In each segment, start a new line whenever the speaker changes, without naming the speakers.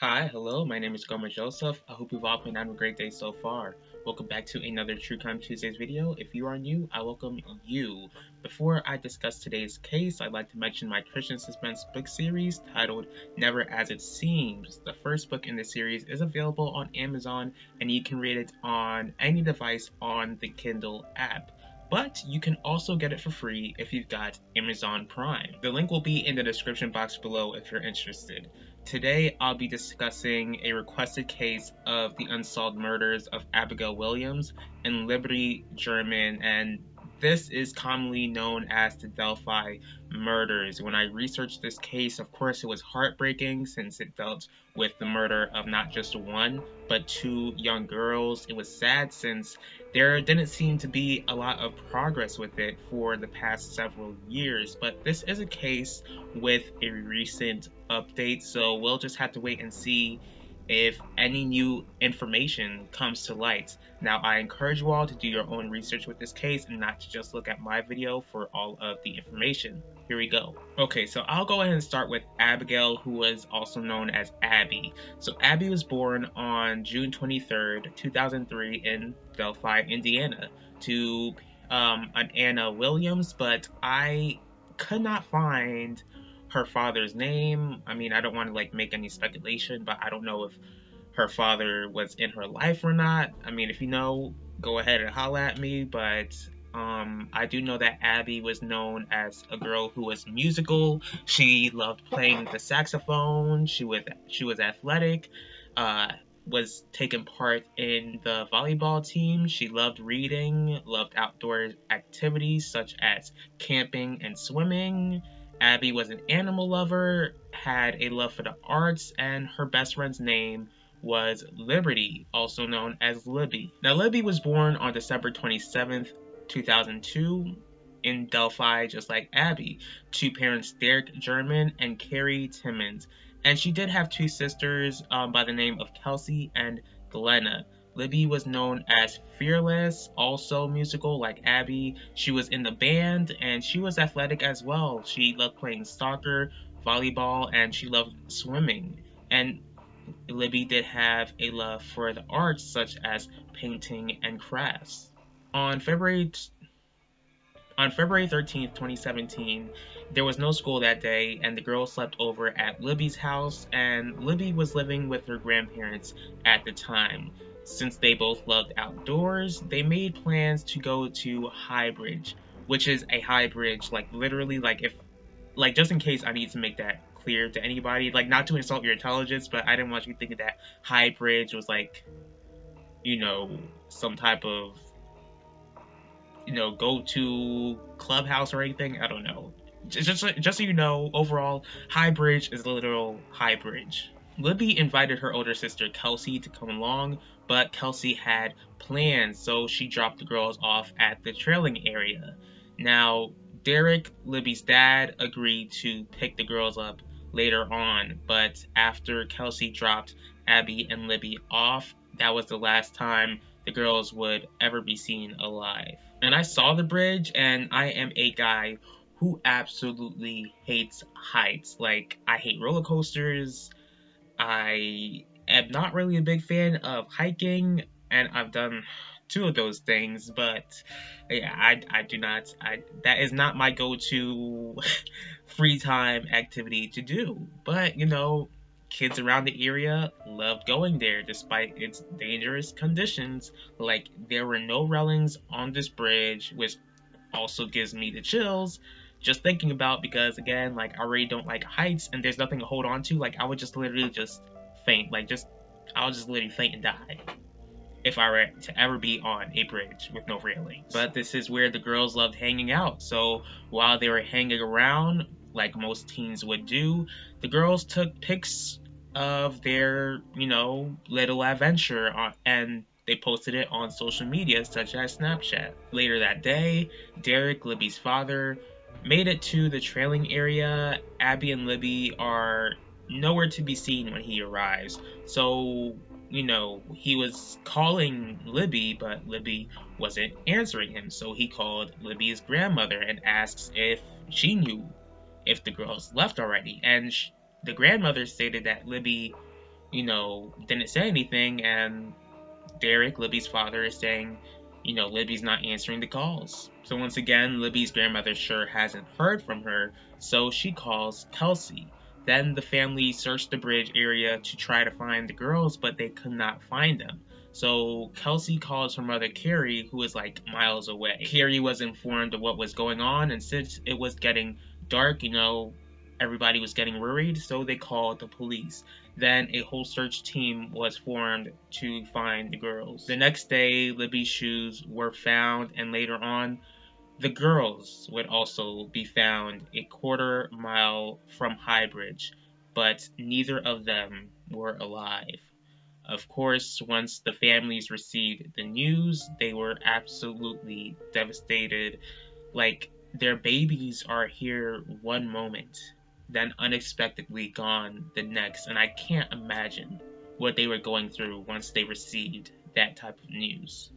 Hi, hello, my name is Gomer Joseph. I hope you've all been having a great day so far. Welcome back to another True Crime Tuesdays video. If you are new, I welcome you. Before I discuss today's case, I'd like to mention my Christian suspense book series titled Never As It Seems. The first book in the series is available on Amazon and you can read it on any device on the Kindle app. But you can also get it for free if you've got Amazon Prime. The link will be in the description box below if you're interested. Today, I'll be discussing a requested case of the unsolved murders of Abigail Williams and Liberty German, and this is commonly known as the Delphi murders. When I researched this case, of course, it was heartbreaking since it dealt with the murder of not just one, but two young girls. It was sad since there didn't seem to be a lot of progress with it for the past several years, but this is a case with a recent update, so we'll just have to wait and see if any new information comes to light. Now, I encourage you all to do your own research with this case and not to just look at my video for all of the information. Here we go. Okay, so I'll go ahead and start with Abigail, who was also known as Abby. So Abby was born on June 23rd, 2003 in Delphi, Indiana, to an Anna Williams, but I could not find her father's name. I mean, I don't want to make any speculation, but I don't know if her father was in her life or not. I mean, if you know, go ahead and holla at me, but I do know that Abby was known as a girl who was musical. She loved playing the saxophone. She was athletic. Was taking part in the volleyball team. She loved reading, loved outdoor activities such as camping and swimming. Abby was an animal lover, had a love for the arts, and her best friend's name was Liberty, also known as Libby. Now, Libby was born on December 27th, 2002 in Delphi, just like Abby, to parents Derek German and Carrie Timmons. And she did have two sisters by the name of Kelsey and Glenna. Libby was known as Fearless, also musical like Abby. She was in the band and she was athletic as well. She loved playing soccer, volleyball, and she loved swimming. And Libby did have a love for the arts such as painting and crafts. On February 13th, 2017, there was no school that day, and the girls slept over at Libby's house, and Libby was living with her grandparents at the time. Since they both loved outdoors, they made plans to go to High Bridge, which is a high bridge, literally, just in case I need to make that clear to anybody, not to insult your intelligence, but I didn't want you thinking that High Bridge was some type of go to clubhouse or anything. I don't know. Just so you know, overall, High Bridge is a literal high bridge. Libby invited her older sister Kelsey to come along, but Kelsey had plans, so she dropped the girls off at the trailing area. Now, Derek, Libby's dad, agreed to pick the girls up later on, but after Kelsey dropped Abby and Libby off, that was the last time the girls would ever be seen alive. And I saw the bridge, and I am a guy who absolutely hates heights. I hate roller coasters. I am not really a big fan of hiking, and I've done two of those things, but yeah, I do not, that is not my go-to free time activity to do. But, kids around the area loved going there despite its dangerous conditions. There were no railings on this bridge, which also gives me the chills just thinking about, because again, I already don't like heights and there's nothing to hold on to. I would just literally just faint. I'll just literally faint and die if I were to ever be on a bridge with no railings. But this is where the girls loved hanging out. So while they were hanging around, like most teens would do, the girls took pics of their, little adventure and they posted it on social media such as Snapchat. Later that day, Derek, Libby's father, made it to the trailing area. Abby and Libby are nowhere to be seen when he arrives. So, he was calling Libby, but Libby wasn't answering him. So he called Libby's grandmother and asks if she knew if the girls left already. And the grandmother stated that Libby didn't say anything, and Derek, Libby's father, is saying, Libby's not answering the calls. So once again, Libby's grandmother sure hasn't heard from her, so she calls Kelsey. Then the family searched the bridge area to try to find the girls, but they could not find them. So Kelsey calls her mother Carrie, who is like miles away. Carrie was informed of what was going on, and since it was getting dark, everybody was getting worried, so they called the police. Then a whole search team was formed to find the girls. The next day, Libby's shoes were found, and later on, the girls would also be found a quarter-mile from Highbridge, but neither of them were alive. Of course, once the families received the news, they were absolutely devastated. Like, their babies are here one moment, then unexpectedly gone the next, and I can't imagine what they were going through once they received that type of news.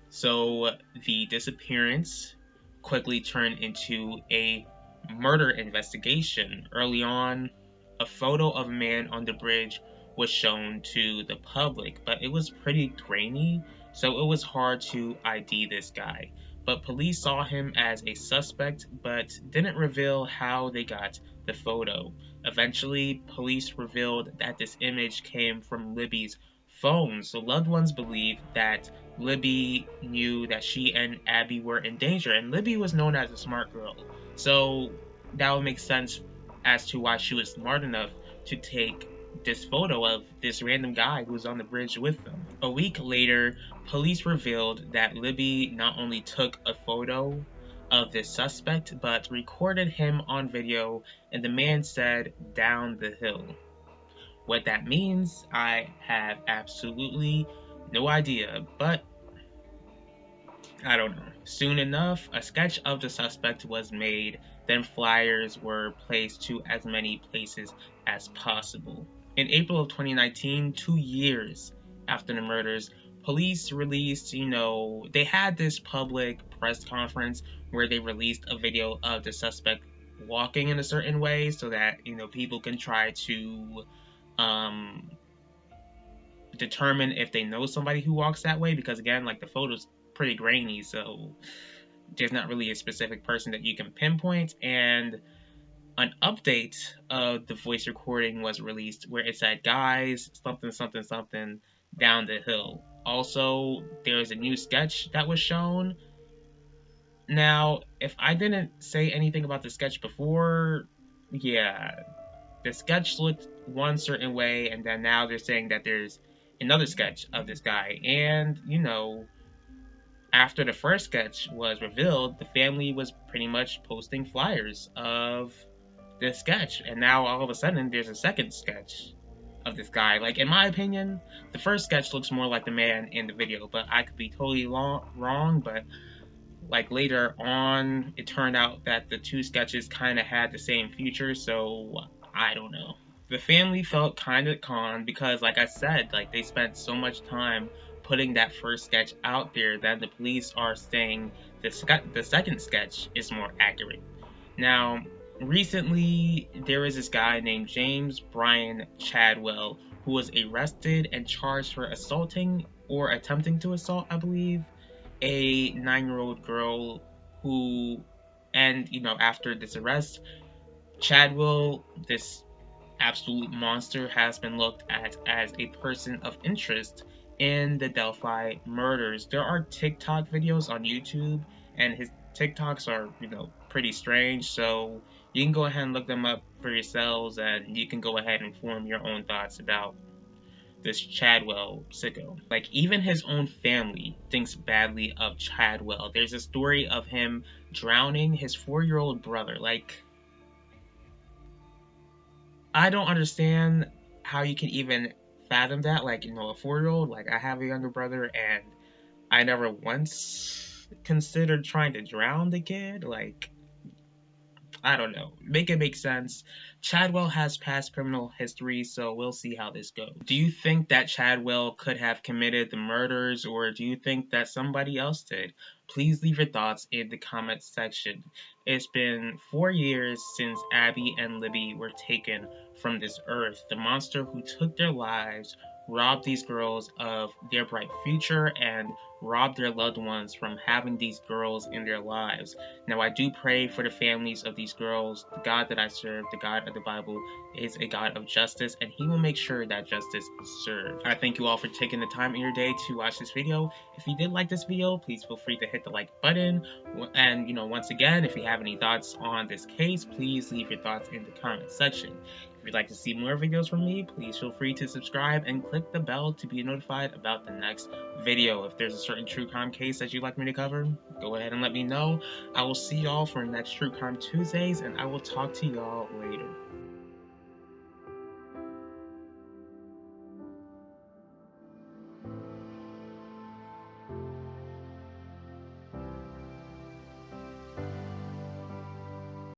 So the disappearance quickly turned into a murder investigation. Early on, a photo of a man on the bridge was shown to the public, but it was pretty grainy, so it was hard to ID this guy. But police saw him as a suspect, but didn't reveal how they got the photo. Eventually, police revealed that this image came from Libby's phone, so loved ones believe that Libby knew that she and Abby were in danger, and Libby was known as a smart girl, so that would make sense as to why she was smart enough to take this photo of this random guy who was on the bridge with them. A week later, police revealed that Libby not only took a photo of this suspect, but recorded him on video, and the man said, "down the hill." What that means, I have absolutely no idea, but I don't know. Soon enough, a sketch of the suspect was made, then flyers were placed to as many places as possible. In April of 2019, 2 years after the murders, police released, they had this public press conference where they released a video of the suspect walking in a certain way so that, people can try to determine if they know somebody who walks that way, because again, like, the photo's pretty grainy, so there's not really a specific person that you can pinpoint. And an update of the voice recording was released where it said, "guys, something something something down the hill." Also, there's a new sketch that was shown. Now, if I didn't say anything about the sketch before, yeah, the sketch looked one certain way, and then now they're saying that there's another sketch of this guy. And, after the first sketch was revealed, the family was pretty much posting flyers of this sketch, and now all of a sudden there's a second sketch of this guy. Like, in my opinion, the first sketch looks more like the man in the video, but I could be totally wrong. But like, later on, it turned out that the two sketches kind of had the same features, so I don't know. The family felt kind of conned because, like I said, like, they spent so much time putting that first sketch out there that the police are saying the second sketch is more accurate. Now, recently, there was this guy named James Brian Chadwell who was arrested and charged for assaulting or attempting to assault, I believe, a 9-year-old girl who, and, after this arrest, Chadwell, this absolute monster, has been looked at as a person of interest in the Delphi murders. There are TikTok videos on YouTube, and his TikToks are, pretty strange, so you can go ahead and look them up for yourselves, and you can go ahead and form your own thoughts about this Chadwell sicko. Like, even his own family thinks badly of Chadwell. There's a story of him drowning his 4-year-old brother. Like, I don't understand how you can even fathom that. Like, a 4-year-old, like, I have a younger brother, and I never once considered trying to drown the kid. Like, I don't know. Make it make sense. Chadwell has past criminal history, so we'll see how this goes. Do you think that Chadwell could have committed the murders, or do you think that somebody else did? please leave your thoughts in the comment section. It's been 4 years since Abby and Libby were taken from this earth. The monster who took their lives robbed these girls of their bright future and robbed their loved ones from having these girls in their lives. Now, I do pray for the families of these girls. The God that I serve, the God of the Bible, is a God of justice, and He will make sure that justice is served. I thank you all for taking the time in your day to watch this video. If you did like this video, please feel free to hit the like button. And, once again, if you have any thoughts on this case, please leave your thoughts in the comment section. If you'd like to see more videos from me, please feel free to subscribe and click the bell to be notified about the next video. If there's a certain true crime case that you'd like me to cover, go ahead and let me know. I will see y'all for next True Crime Tuesdays, and I will talk to y'all later.